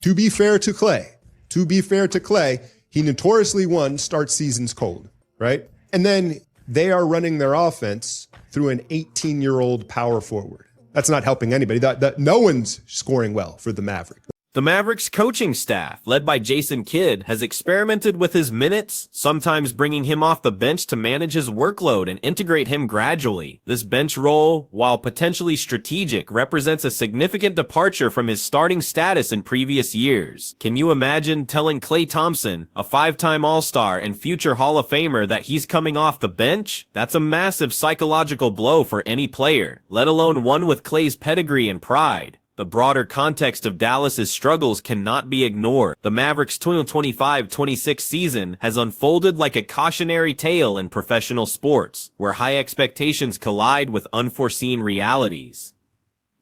To be fair to Klay, he notoriously starts seasons cold, right? And then they are running their offense through an 18-year-old power forward. That's not helping anybody. No one's scoring well for the Mavericks. The Mavericks coaching staff, led by Jason Kidd, has experimented with his minutes, sometimes bringing him off the bench to manage his workload and integrate him gradually. This bench role, while potentially strategic, represents a significant departure from his starting status in previous years. Can you imagine telling Klay Thompson, a 5-time All-Star and future Hall of Famer, that he's coming off the bench? That's a massive psychological blow for any player, let alone one with Klay's pedigree and pride. The broader context of Dallas's struggles cannot be ignored. The Mavericks' 2025-26 season has unfolded like a cautionary tale in professional sports, where high expectations collide with unforeseen realities.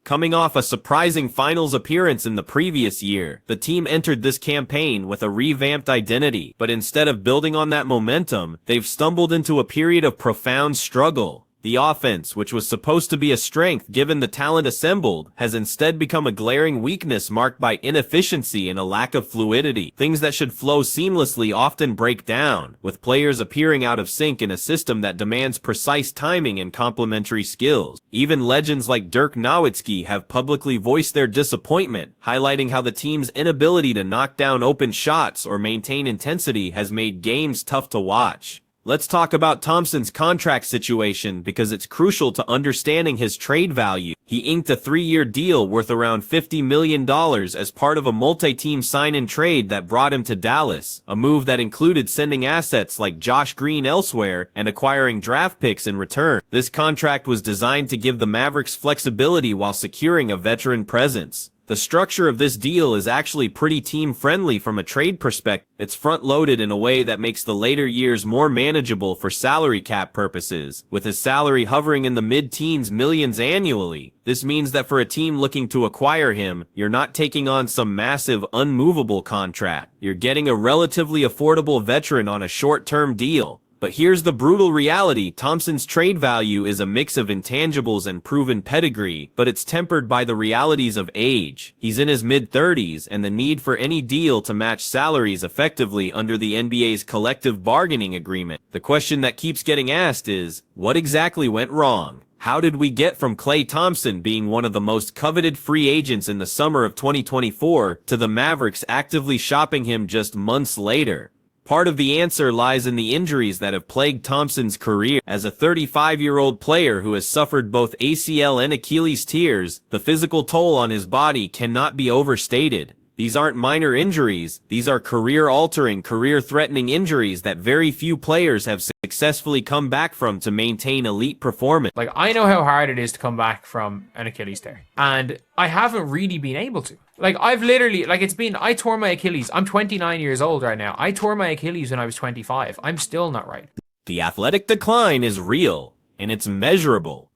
Coming off a surprising finals appearance in the previous year, the team entered this campaign with a revamped identity, but instead of building on that momentum, they've stumbled into a period of profound struggle. The offense, which was supposed to be a strength given the talent assembled, has instead become a glaring weakness marked by inefficiency and a lack of fluidity. Things that should flow seamlessly often break down, with players appearing out of sync in a system that demands precise timing and complementary skills. Even legends like Dirk Nowitzki have publicly voiced their disappointment, highlighting how the team's inability to knock down open shots or maintain intensity has made games tough to watch. Let's talk about Thompson's contract situation because it's crucial to understanding his trade value. He inked a 3-year deal worth around $50 million as part of a multi-team sign-and trade that brought him to Dallas, a move that included sending assets like Josh Green elsewhere and acquiring draft picks in return. This contract was designed to give the Mavericks flexibility while securing a veteran presence. The structure of this deal is actually pretty team-friendly from a trade perspective. It's front-loaded in a way that makes the later years more manageable for salary cap purposes, with his salary hovering in the mid-teens millions annually. This means that for a team looking to acquire him, you're not taking on some massive, unmovable contract. You're getting a relatively affordable veteran on a short-term deal. But here's the brutal reality. Thompson's trade value is a mix of intangibles and proven pedigree, but it's tempered by the realities of age. He's in his mid-30s, and the need for any deal to match salaries effectively under the NBA's collective bargaining agreement. The question that keeps getting asked is, what exactly went wrong? How did we get from Klay Thompson being one of the most coveted free agents in the summer of 2024 to the Mavericks actively shopping him just months later? Part of the answer lies in the injuries that have plagued Thompson's career. As a 35-year-old player who has suffered both ACL and Achilles tears, the physical toll on his body cannot be overstated. These aren't minor injuries, these are career-altering, career-threatening injuries that very few players have successfully come back from to maintain elite performance. Like, I know how hard it is to come back from an Achilles tear, and I haven't really been able to. Like, I've literally, I tore my Achilles. I'm 29 years old right now. I tore my Achilles when I was 25. I'm still not right. The athletic decline is real, and it's measurable.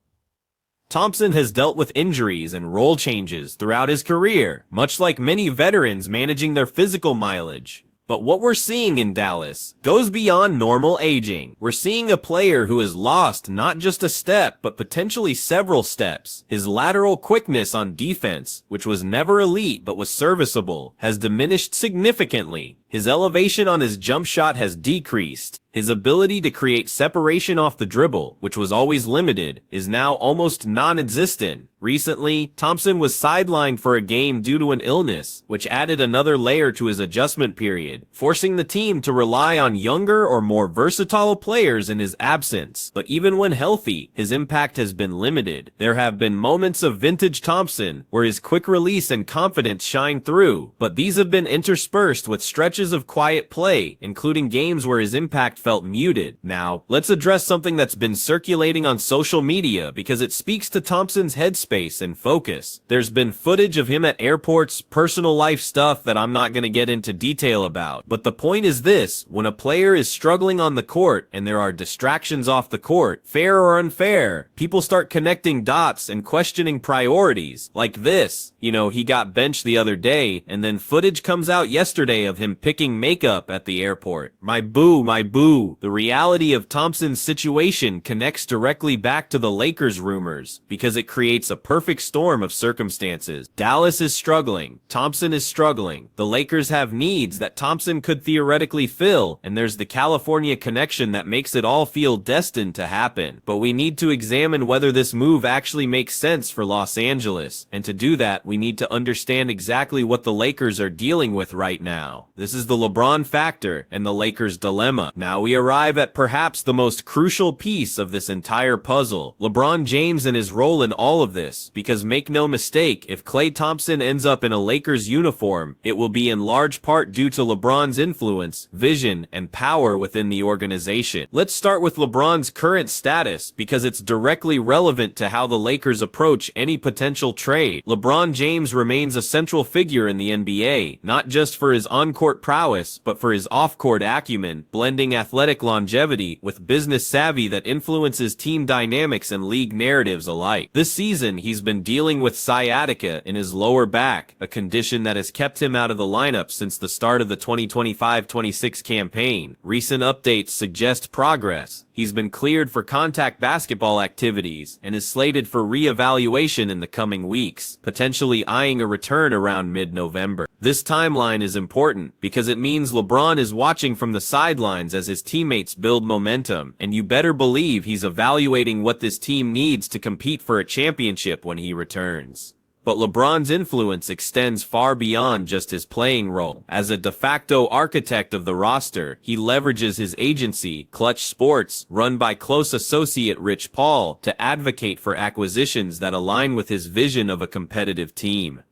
Thompson has dealt with injuries and role changes throughout his career, much like many veterans managing their physical mileage. But what we're seeing in Dallas goes beyond normal aging. We're seeing a player who has lost not just a step, but potentially several steps. His lateral quickness on defense, which was never elite but was serviceable, has diminished significantly. His elevation on his jump shot has decreased. His ability to create separation off the dribble, which was always limited, is now almost non-existent. Recently, Thompson was sidelined for a game due to an illness, which added another layer to his adjustment period, forcing the team to rely on younger or more versatile players in his absence. But even when healthy, his impact has been limited. There have been moments of vintage Thompson where his quick release and confidence shine through, but these have been interspersed with stretches of quiet play, including games where his impact felt muted. Now, let's address something that's been circulating on social media because it speaks to Thompson's headspace and focus. There's been footage of him at airports, personal life stuff that I'm not going to get into detail about. But the point is this: when a player is struggling on the court and there are distractions off the court, fair or unfair, people start connecting dots and questioning priorities. Like this, he got benched the other day, and then footage comes out yesterday of him picking picking makeup at the airport. My boo, my boo. The reality of Thompson's situation connects directly back to the Lakers rumors because it creates a perfect storm of circumstances. Dallas is struggling. Thompson is struggling. The Lakers have needs that Thompson could theoretically fill, and there's the California connection that makes it all feel destined to happen. But we need to examine whether this move actually makes sense for Los Angeles, and to do that, we need to understand exactly what the Lakers are dealing with right now. This is the LeBron factor and the Lakers' dilemma. Now we arrive at perhaps the most crucial piece of this entire puzzle, LeBron James and his role in all of this, because make no mistake, if Klay Thompson ends up in a Lakers uniform, it will be in large part due to LeBron's influence, vision, and power within the organization. Let's start with LeBron's current status because it's directly relevant to how the Lakers approach any potential trade. LeBron James remains a central figure in the NBA, not just for his on-court prowess, but for his off-court acumen, blending athletic longevity with business savvy that influences team dynamics and league narratives alike. This season, he's been dealing with sciatica in his lower back, a condition that has kept him out of the lineup since the start of the 2025-26 campaign. Recent updates suggest progress. He's been cleared for contact basketball activities and is slated for re-evaluation in the coming weeks, potentially eyeing a return around mid-November. This timeline is important because it means LeBron is watching from the sidelines as his teammates build momentum, and you better believe he's evaluating what this team needs to compete for a championship when he returns. But LeBron's influence extends far beyond just his playing role. As a de facto architect of the roster, he leverages his agency, Clutch Sports, run by close associate Rich Paul, to advocate for acquisitions that align with his vision of a competitive team.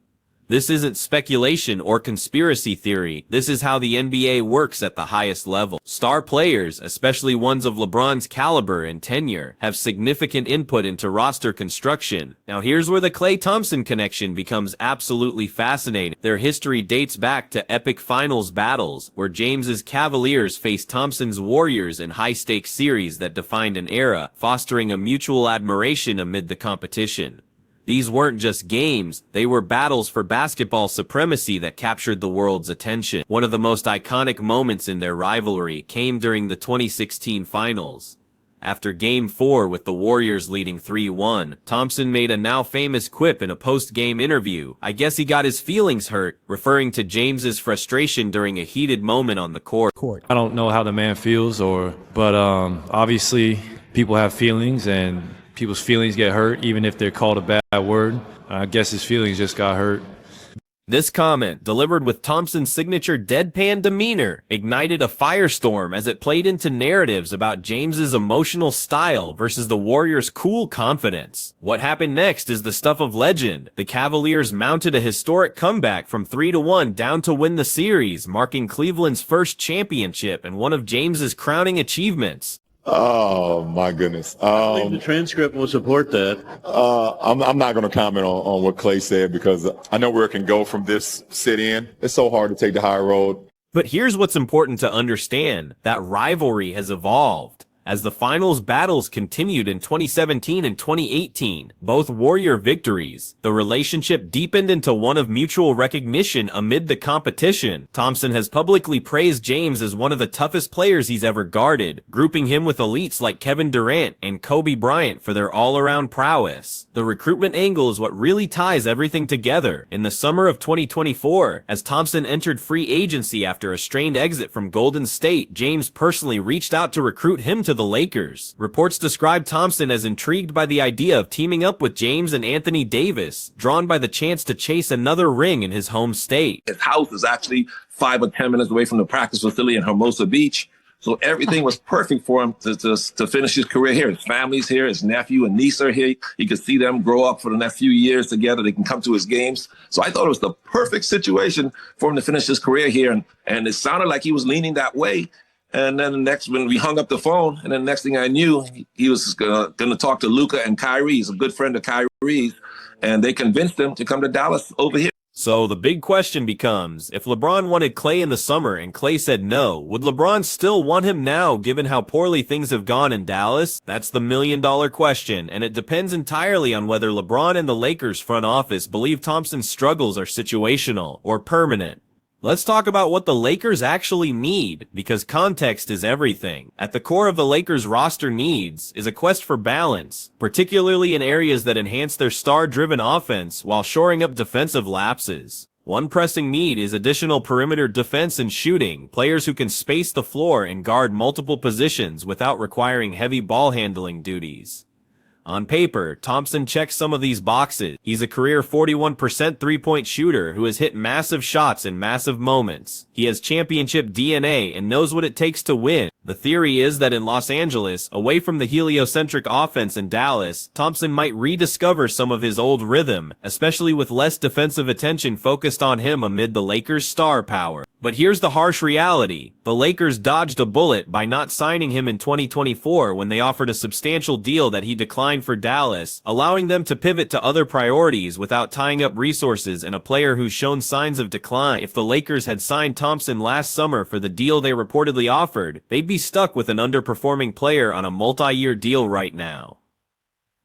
This isn't speculation or conspiracy theory. This is how the NBA works at the highest level. Star players, especially ones of LeBron's caliber and tenure, have significant input into roster construction. Now here's where the Klay Thompson connection becomes absolutely fascinating. Their history dates back to epic finals battles, where James's Cavaliers faced Thompson's Warriors in high-stakes series that defined an era, fostering a mutual admiration amid the competition. These weren't just games, they were battles for basketball supremacy that captured the world's attention. One of the most iconic moments in their rivalry came during the 2016 finals. After Game 4 with the Warriors leading 3-1, Thompson made a now famous quip in a post-game interview. I guess he got his feelings hurt, referring to James's frustration during a heated moment on the court. I don't know how the man feels, but obviously people have feelings and people's feelings get hurt, even if they're called a bad word. I guess his feelings just got hurt. This comment, delivered with Thompson's signature deadpan demeanor, ignited a firestorm as it played into narratives about James's emotional style versus the Warriors' cool confidence. What happened next is the stuff of legend. The Cavaliers mounted a historic comeback from 3-1 down to win the series, marking Cleveland's first championship and one of James's crowning achievements. Oh my goodness! I think the transcript will support that. I'm not going to comment on what Klay said because I know where it can go from this sit-in. It's so hard to take the high road. But here's what's important to understand: that rivalry has evolved. As the finals battles continued in 2017 and 2018, both Warrior victories, the relationship deepened into one of mutual recognition amid the competition. Thompson has publicly praised James as one of the toughest players he's ever guarded, grouping him with elites like Kevin Durant and Kobe Bryant for their all-around prowess. The recruitment angle is what really ties everything together. In the summer of 2024, as Thompson entered free agency after a strained exit from Golden State, James personally reached out to recruit him to the Lakers. Reports describe Thompson as intrigued by the idea of teaming up with James and Anthony Davis, drawn by the chance to chase another ring in his home state. His house is actually 5 or 10 minutes away from the practice facility in Hermosa Beach. So everything was perfect for him to finish his career here. His family's here, his nephew and niece are here. He could see them grow up for the next few years together. They can come to his games. So I thought it was the perfect situation for him to finish his career here. And it sounded like he was leaning that way. And then when we hung up the phone, and then the next thing I knew, he was going to talk to Luka and Kyrie. He's a good friend of Kyrie's, and they convinced him to come to Dallas over here. So the big question becomes, if LeBron wanted Klay in the summer and Klay said no, would LeBron still want him now given how poorly things have gone in Dallas? That's the million-dollar question, and it depends entirely on whether LeBron and the Lakers front office believe Thompson's struggles are situational or permanent. Let's talk about what the Lakers actually need, because context is everything. At the core of the Lakers' roster needs is a quest for balance, particularly in areas that enhance their star-driven offense while shoring up defensive lapses. One pressing need is additional perimeter defense and shooting, players who can space the floor and guard multiple positions without requiring heavy ball handling duties. On paper, Thompson checks some of these boxes. He's a career 41% three-point shooter who has hit massive shots in massive moments. He has championship DNA and knows what it takes to win. The theory is that in Los Angeles, away from the heliocentric offense in Dallas, Thompson might rediscover some of his old rhythm, especially with less defensive attention focused on him amid the Lakers' star power. But here's the harsh reality. The Lakers dodged a bullet by not signing him in 2024 when they offered a substantial deal that he declined for Dallas, allowing them to pivot to other priorities without tying up resources in a player who's shown signs of decline. If the Lakers had signed Thompson last summer for the deal they reportedly offered, they'd be stuck with an underperforming player on a multi-year deal right now.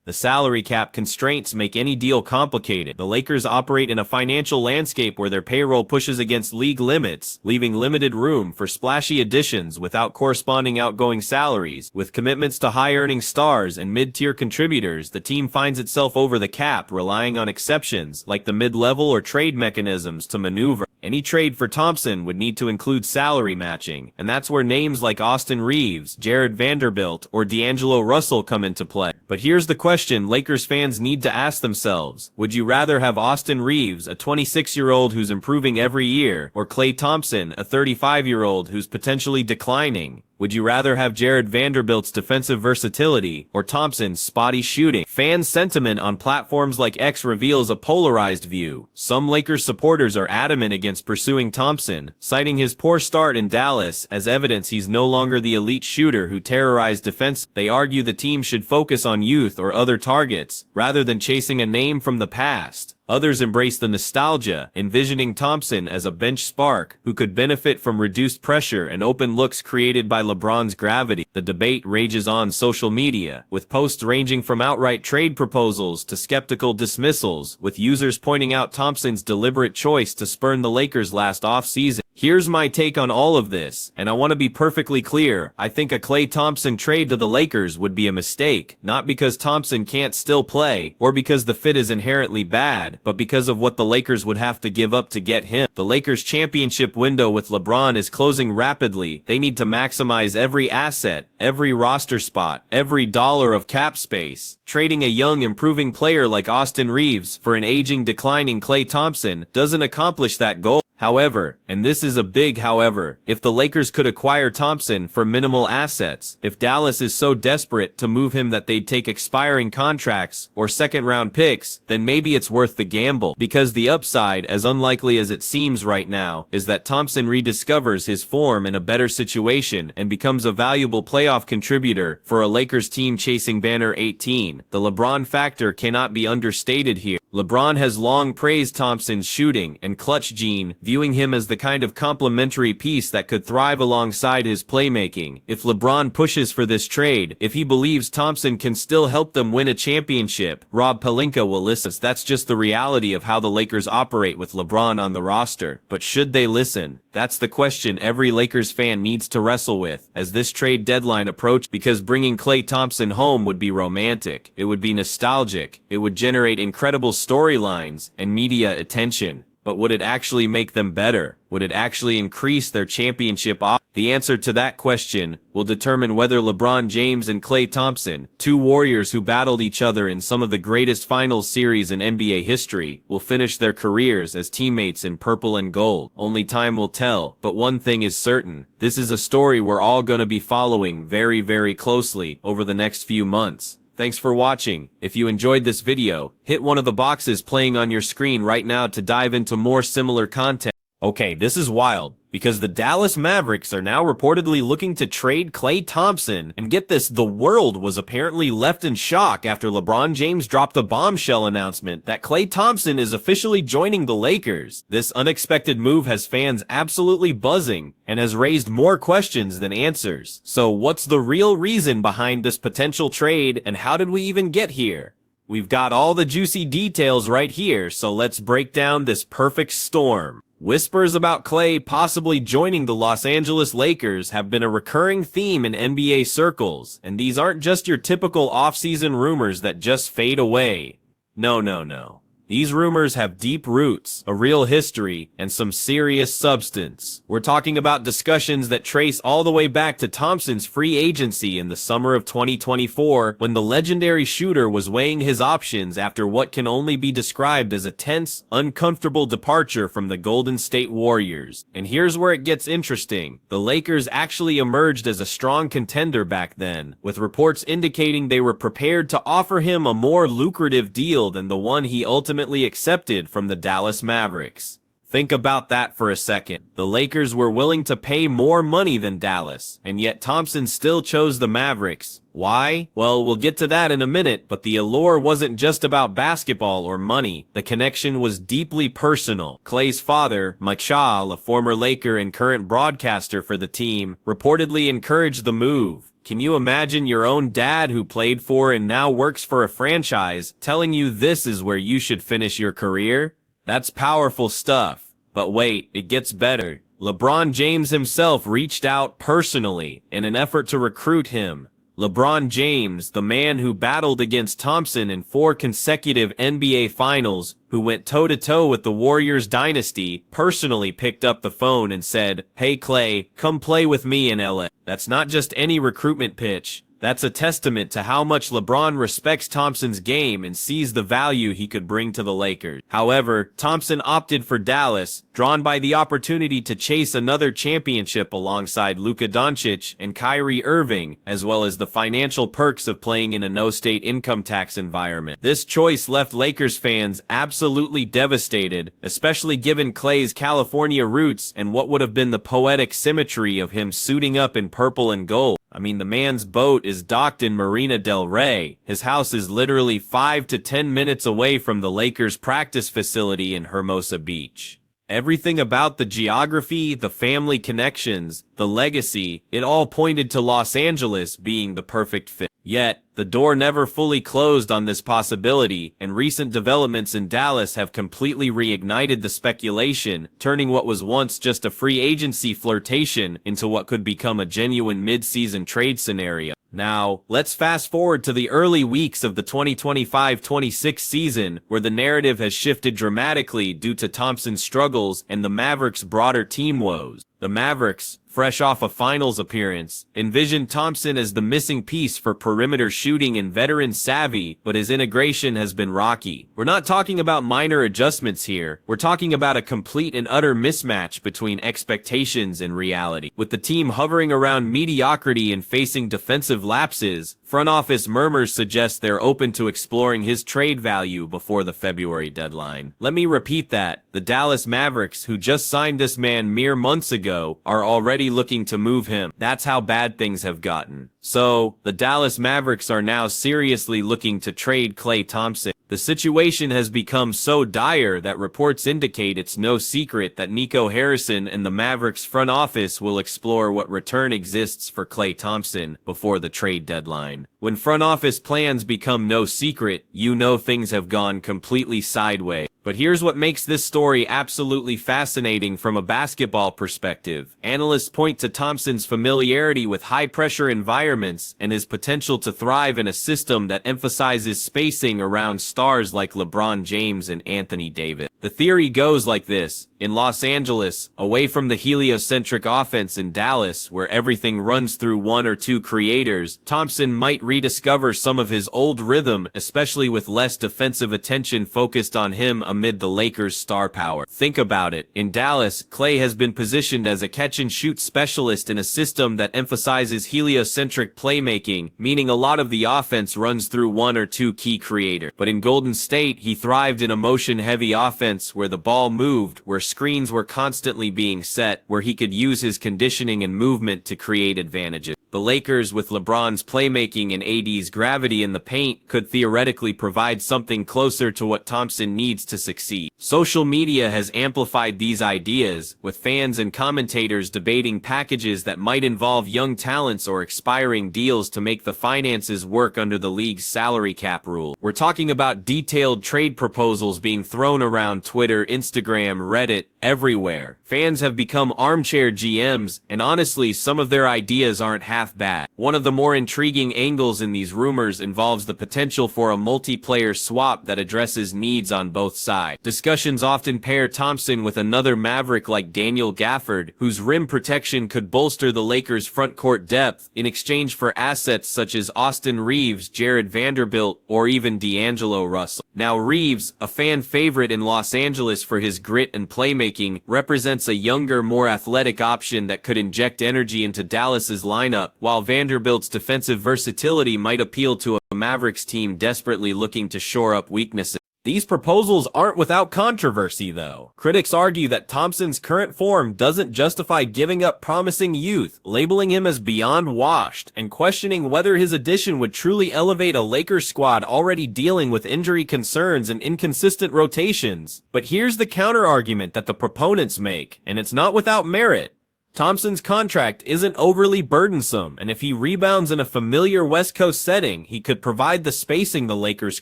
The salary cap constraints make any deal complicated. The Lakers operate in a financial landscape where their payroll pushes against league limits, leaving limited room for splashy additions without corresponding outgoing salaries. With commitments to high-earning stars and mid-tier contributors, the team finds itself over the cap, relying on exceptions like the mid-level or trade mechanisms to maneuver. Any trade for Thompson would need to include salary matching, and that's where names like Austin Reeves, Jared Vanderbilt, or D'Angelo Russell come into play. But here's the question Lakers fans need to ask themselves. Would you rather have Austin Reeves, a 26-year-old who's improving every year, or Klay Thompson, a 35-year-old who's potentially declining? Would you rather have Jared Vanderbilt's defensive versatility or Thompson's spotty shooting? Fan sentiment on platforms like X reveals a polarized view. Some Lakers supporters are adamant against pursuing Thompson, citing his poor start in Dallas as evidence he's no longer the elite shooter who terrorized defense. They argue the team should focus on youth or other targets, rather than chasing a name from the past. Others embrace the nostalgia, envisioning Thompson as a bench spark who could benefit from reduced pressure and open looks created by LeBron's gravity. The debate rages on social media, with posts ranging from outright trade proposals to skeptical dismissals, with users pointing out Thompson's deliberate choice to spurn the Lakers last offseason. Here's my take on all of this, and I want to be perfectly clear. I think a Klay Thompson trade to the Lakers would be a mistake, not because Thompson can't still play, or because the fit is inherently bad, but because of what the Lakers would have to give up to get him. The Lakers' championship window with LeBron is closing rapidly. They need to maximize every asset, every roster spot, every dollar of cap space. Trading a young, improving player like Austin Reeves for an aging, declining Klay Thompson doesn't accomplish that goal. However, and this is a big however, if the Lakers could acquire Thompson for minimal assets, if Dallas is so desperate to move him that they'd take expiring contracts or second-round picks, then maybe it's worth the gamble. Because the upside, as unlikely as it seems right now, is that Thompson rediscovers his form in a better situation and becomes a valuable playoff contributor for a Lakers team chasing banner 18. The LeBron factor cannot be understated here. LeBron has long praised Thompson's shooting and clutch gene, viewing him as the kind of complementary piece that could thrive alongside his playmaking. If LeBron pushes for this trade, if he believes Thompson can still help them win a championship, Rob Pelinka will listen. That's just the reality of how the Lakers operate with LeBron on the roster. But should they listen? That's the question every Lakers fan needs to wrestle with as this trade deadline approaches, because bringing Klay Thompson home would be romantic. It would be nostalgic. It would generate incredible storylines and media attention. But would it actually make them better? Would it actually increase their championship odds? The answer to that question will determine whether LeBron James and Klay Thompson, two warriors who battled each other in some of the greatest finals series in NBA history, will finish their careers as teammates in purple and gold. Only time will tell, but one thing is certain. This is a story we're all going to be following very, very closely over the next few months. Thanks for watching. If you enjoyed this video, hit one of the boxes playing on your screen right now to dive into more similar content. Okay, this is wild, because the Dallas Mavericks are now reportedly looking to trade Klay Thompson, and get this, the world was apparently left in shock after LeBron James dropped the bombshell announcement that Klay Thompson is officially joining the Lakers. This unexpected move has fans absolutely buzzing, and has raised more questions than answers. So what's the real reason behind this potential trade, and how did we even get here? We've got all the juicy details right here, so let's break down this perfect storm. Whispers about Klay possibly joining the Los Angeles Lakers have been a recurring theme in NBA circles, and these aren't just your typical off-season rumors that just fade away. No. These rumors have deep roots, a real history, and some serious substance. We're talking about discussions that trace all the way back to Thompson's free agency in the summer of 2024, when the legendary shooter was weighing his options after what can only be described as a tense, uncomfortable departure from the Golden State Warriors. And here's where it gets interesting. The Lakers actually emerged as a strong contender back then, with reports indicating they were prepared to offer him a more lucrative deal than the one he ultimately accepted from the Dallas Mavericks. Think about that for a second. The Lakers were willing to pay more money than Dallas, and yet Thompson still chose the Mavericks. Why? Well, we'll get to that in a minute, but the allure wasn't just about basketball or money. The connection was deeply personal. Klay's father, Michael, a former Laker and current broadcaster for the team, reportedly encouraged the move. Can you imagine your own dad, who played for and now works for a franchise, telling you this is where you should finish your career? That's powerful stuff. But wait, it gets better. LeBron James himself reached out personally in an effort to recruit him. LeBron James, the man who battled against Thompson in 4 consecutive NBA Finals, who went toe-to-toe with the Warriors dynasty, personally picked up the phone and said, "Hey Klay, come play with me in LA." That's not just any recruitment pitch. That's a testament to how much LeBron respects Thompson's game and sees the value he could bring to the Lakers. However, Thompson opted for Dallas, drawn by the opportunity to chase another championship alongside Luka Doncic and Kyrie Irving, as well as the financial perks of playing in a no-state income tax environment. This choice left Lakers fans absolutely devastated, especially given Klay's California roots and what would have been the poetic symmetry of him suiting up in purple and gold. I mean, the man's boat is docked in Marina del Rey. His house is literally 5 to 10 minutes away from the Lakers' practice facility in Hermosa Beach. Everything about the geography, the family connections, the legacy, it all pointed to Los Angeles being the perfect fit. Yet, the door never fully closed on this possibility, and recent developments in Dallas have completely reignited the speculation, turning what was once just a free agency flirtation into what could become a genuine mid-season trade scenario. Now, let's fast forward to the early weeks of the 2025-26 season, where the narrative has shifted dramatically due to Thompson's struggles and the Mavericks' broader team woes. The Mavericks, fresh off a finals appearance, envisioned Thompson as the missing piece for perimeter shooting and veteran savvy, but his integration has been rocky. We're not talking about minor adjustments here. We're talking about a complete and utter mismatch between expectations and reality. With the team hovering around mediocrity and facing defensive lapses, front office murmurs suggest they're open to exploring his trade value before the February deadline. Let me repeat that. The Dallas Mavericks, who just signed this man mere months ago, are already looking to move him. That's how bad things have gotten. So, the Dallas Mavericks are now seriously looking to trade Klay Thompson. The situation has become so dire that reports indicate it's no secret that Nico Harrison and the Mavericks front office will explore what return exists for Klay Thompson before the trade deadline. When front office plans become no secret, you know things have gone completely sideways. But here's what makes this story absolutely fascinating from a basketball perspective. Analysts point to Thompson's familiarity with high-pressure environments and his potential to thrive in a system that emphasizes spacing around stars like LeBron James and Anthony Davis. The theory goes like this. In Los Angeles, away from the heliocentric offense in Dallas, where everything runs through 1 or 2 creators, Thompson might rediscover some of his old rhythm, especially with less defensive attention focused on him amid the Lakers' star power. Think about it. In Dallas, Klay has been positioned as a catch-and-shoot specialist in a system that emphasizes heliocentric playmaking, meaning a lot of the offense runs through 1 or 2 key creators. But in Golden State, he thrived in a motion-heavy offense where the ball moved, where screens were constantly being set, where he could use his conditioning and movement to create advantages. The Lakers, with LeBron's playmaking and AD's gravity in the paint, could theoretically provide something closer to what Thompson needs to succeed. Social media has amplified these ideas, with fans and commentators debating packages that might involve young talents or expiring deals to make the finances work under the league's salary cap rule. We're talking about detailed trade proposals being thrown around Twitter, Instagram, Reddit, everywhere. Fans have become armchair GMs, and honestly, some of their ideas aren't half bad. One of the more intriguing angles in these rumors involves the potential for a multiplayer swap that addresses needs on both sides. Discussions often pair Thompson with another Maverick like Daniel Gafford, whose rim protection could bolster the Lakers' frontcourt depth in exchange for assets such as Austin Reeves, Jared Vanderbilt, or even D'Angelo Russell. Now Reeves, a fan favorite in Los Angeles for his grit and playmaking, represents a younger, more athletic option that could inject energy into Dallas's lineup, while Vanderbilt's defensive versatility might appeal to a Mavericks team desperately looking to shore up weaknesses. These proposals aren't without controversy, though. Critics argue that Thompson's current form doesn't justify giving up promising youth, labeling him as beyond washed, and questioning whether his addition would truly elevate a Lakers squad already dealing with injury concerns and inconsistent rotations. But here's the counter-argument that the proponents make, and it's not without merit. Thompson's contract isn't overly burdensome, and if he rebounds in a familiar West Coast setting, he could provide the spacing the Lakers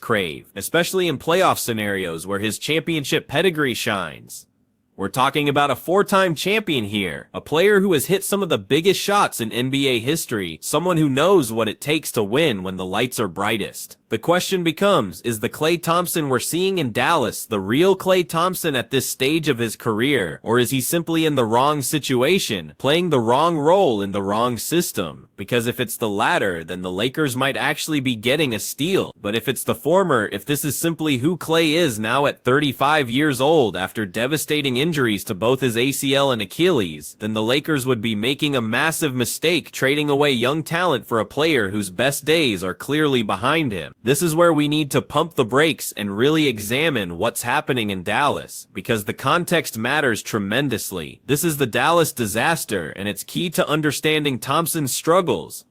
crave, especially in playoff scenarios where his championship pedigree shines. We're talking about a 4-time champion here, a player who has hit some of the biggest shots in NBA history, someone who knows what it takes to win when the lights are brightest. The question becomes, is the Klay Thompson we're seeing in Dallas the real Klay Thompson at this stage of his career, or is he simply in the wrong situation, playing the wrong role in the wrong system? Because if it's the latter, then the Lakers might actually be getting a steal. But if it's the former, if this is simply who Klay is now at 35 years old after devastating injuries to both his ACL and Achilles, then the Lakers would be making a massive mistake trading away young talent for a player whose best days are clearly behind him. This is where we need to pump the brakes and really examine what's happening in Dallas, because the context matters tremendously. This is the Dallas disaster, and it's key to understanding Thompson's struggles.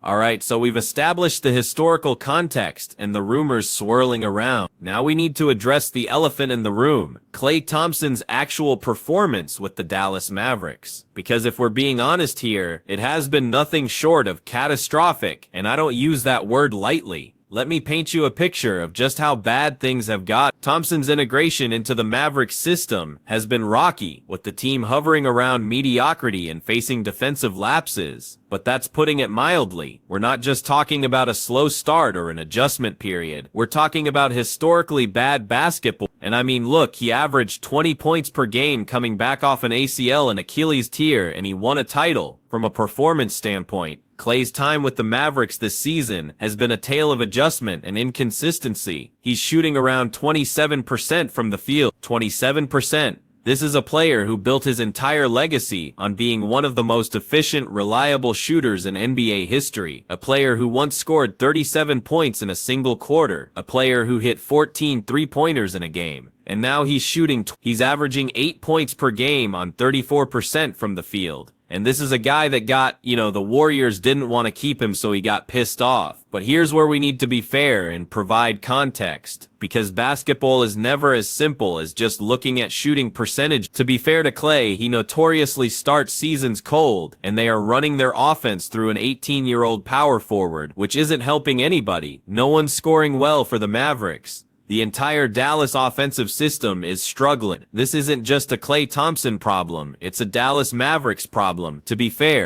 Alright, so we've established the historical context and the rumors swirling around. Now we need to address the elephant in the room, Klay Thompson's actual performance with the Dallas Mavericks. Because if we're being honest here, it has been nothing short of catastrophic, and I don't use that word lightly. Let me paint you a picture of just how bad things have got. Thompson's integration into the Mavericks system has been rocky, with the team hovering around mediocrity and facing defensive lapses. But that's putting it mildly. We're not just talking about a slow start or an adjustment period. We're talking about historically bad basketball. And I mean, look, he averaged 20 points per game coming back off an ACL and Achilles tear, and he won a title. From a performance standpoint, Klay's time with the Mavericks this season has been a tale of adjustment and inconsistency. He's shooting around 27% from the field. 27%. This is a player who built his entire legacy on being one of the most efficient, reliable shooters in NBA history. A player who once scored 37 points in a single quarter. A player who hit 14 three-pointers in a game. And now he's averaging 8 points per game on 34% from the field. And this is a guy that got, the Warriors didn't want to keep him, so he got pissed off. But here's where we need to be fair and provide context, because basketball is never as simple as just looking at shooting percentage. To be fair to Klay, he notoriously starts seasons cold, and they are running their offense through an 18-year-old power forward, which isn't helping anybody. No one's scoring well for the Mavericks. The entire Dallas offensive system is struggling. This isn't just a Klay Thompson problem, it's a Dallas Mavericks problem. To be fair,